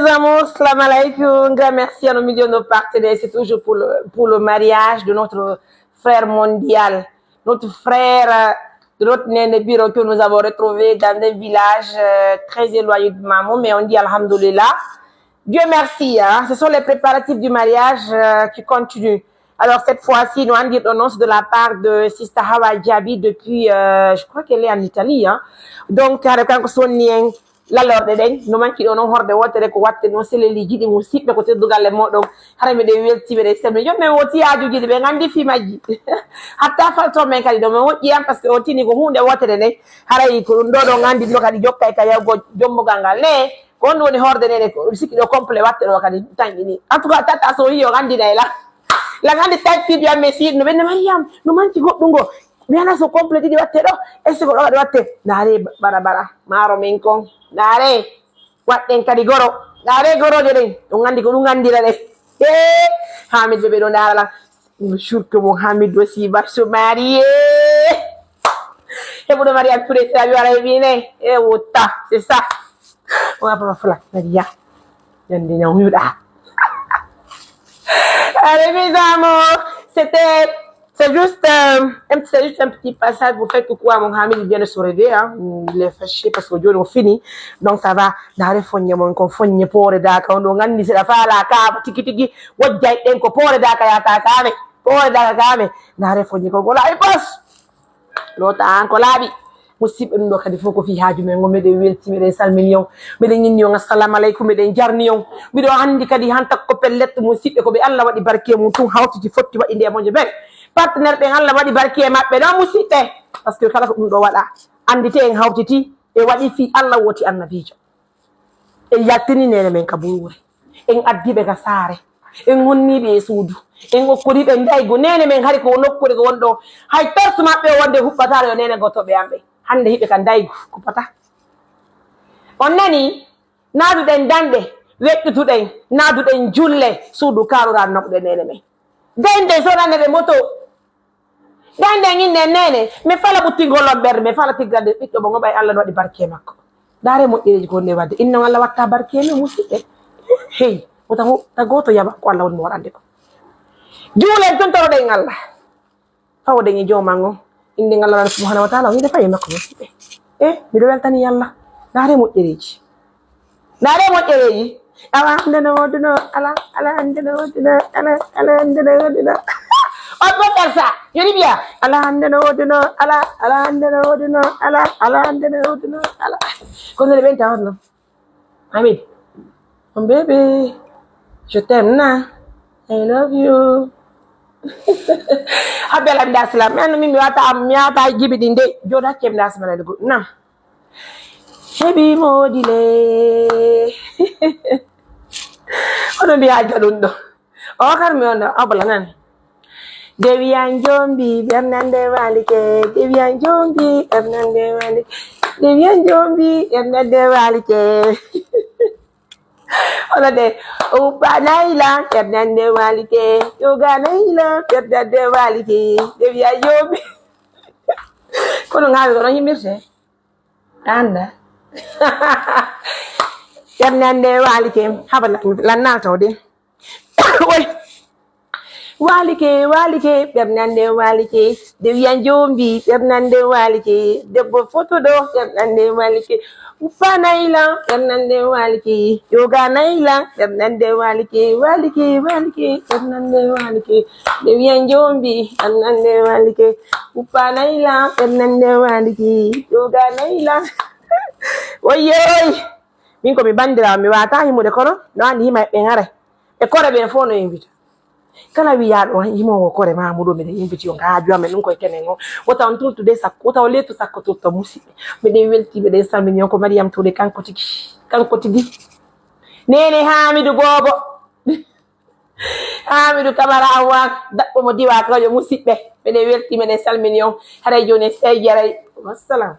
Amours, salam alaikum. Grand merci à nos millions de partenaires. C'est toujours pour le mariage de notre frère mondial, notre frère de notre Néné Biro que nous avons retrouvé dans un village très éloigné de Maman, mais on dit Alhamdoulilah. Dieu merci, hein. Ce sont les préparatifs du mariage qui continuent. Alors cette fois-ci, nous avons annonce de la part de Sister Hawa Djabi depuis, je crois qu'elle est en Italie, hein. Donc, avec un sonien, la lorde den, no manki do non horde wotere ko watte non sele lijiɗi mo siɓɓe ko teddugalle moɗon hara miɗen weltiɓe ɗe sembe joni min woti yajuji ɗi ɓe gandi fimaji hatta falto men kadi ɗo min moƴƴiyam par ce que o tini ko hunde wotere nde haray ko ɗum ɗo ɗo gandi ɗo kadi jokkay ka yawgo jommugal ngal ne ko on woni horde nene ko sikki ɗo complet watte ɗo kadi tanƴini en tout cas tata so yi o gandinay la gandi taƴpiɗo yam mais siɗ no ɓenne mariyam no manki goɗɗugo mi ala so complet ɗiɗi watte ɗo est ce que ɗo waɗi watte naare bara maaro min kon naare waɗɗen kadi goro naare goroje ɗen ɗum gandi ko ɗum gandira ɗe Hamid ɓe ɗo darala surque mo Hamid aussi basso marié heɓuɗo mariage pour les abi wara heɓine e wotta c'est ça on va pas fla Maria yande ñawñuɗa allez mes amours c'est juste un petit passage pour faire coucou à mon ami, il vient de se réveiller, hein. Il est fâché parce que Dieu est fini. Donc ça va, d'arrêt fogné mon confogné pour daka, on a dit c'est la fa la ka, tiki, what jay enko pour daka ya ta kame, pour daka kame, d'arrêt fogné ko gola e boss. L'autre encore labi. Musib en do kadi foko fi haaju men ngombe de welti meden salmilion meden nyinni on assalamu alaykum meden jarniyon bido handi kadi hantak ko pellet musibbe ko be Allah wadi barke mum tun hawti fotti wadi nde monje ben partenaire be Allah wadi barke mabbe do musibbe parce que kala ko dum do wada andite en hawtiti e wadi fi Allah woti annabijo e yattini nene men kabure en addibe ga sare en honnibe e suudu en okkori be ndaygo nene men hari ko nokkure ko wondo hay tarsu mabbe wonde hubbataare yo nene gotobe ambe hande hiɓe kan daygu ko pata on nani naaduɗen danɗe weƴƴutuɗen naaduɗen julle suudu karora noɓɗe nene men dende sonande ɓe moto dande inne nene mi fala ɓuttigolon ɓerde mi fala tiggande ɓiɗɗo mo goɓay Allah no waɗi barke makko dare moƴƴereji ko nde wadde innon Allah watta barke men musidɓe hey ta goto yaɓa ko Allah woni mo waɗande ko juulen tontoroɗen Allah fawoɗen e joman on inde Allah subhanahu wa ta'ala ni defa yema ko musidɓe miɗo weltani yalla naare moƴƴereji ala andena woduno ala andena woduno ala andena woduno on ɓoɗɗer sa yoni mbiya ala andena woduno ala andena woduno ala andena woduno ala kono le ɓenta wonno Hamid mon bébé je t'aime na I love you habela ndasla men mi wata jibi dinde joda kem ndasma la go nam hebi modile ono bi haja dundo o kar mi on abala nan Devian Jombi Bernande Walike Devian Jombi Bernande Walike Devian Jombi Bernande Walike Ona de upa naila Bernande Walike yoga naila Bernande Walike Devian Jombi kono ngawi kono yimirte anda Bernande Walike habala lanna tawde oy Walike Bernande Walike Devian Jombi Bernande Walike debbo photo do Bernande Walike upa naila Bernande Walike yoga naila Bernande Walike Bernande Walike Devian Jombi Bernande Walike upa naila Bernande Walike yoga naila oyoy min ko mi bandira mi wata himude kono no andi hima be ngare e kore be fono invite kala wi yaado himo kore ma mudo me invite yo ngaaju amen nun ko kenen o wota on tultude sakko wota o letu sakko tutto musibe me de welti be de salmini ko Mariam Touré kanko tigi nene Hamidou Bobo Hamidou Camara awa dabbo mo diwa ko yo musibe me de welti me de salmini on haray joni sey jaray wassalam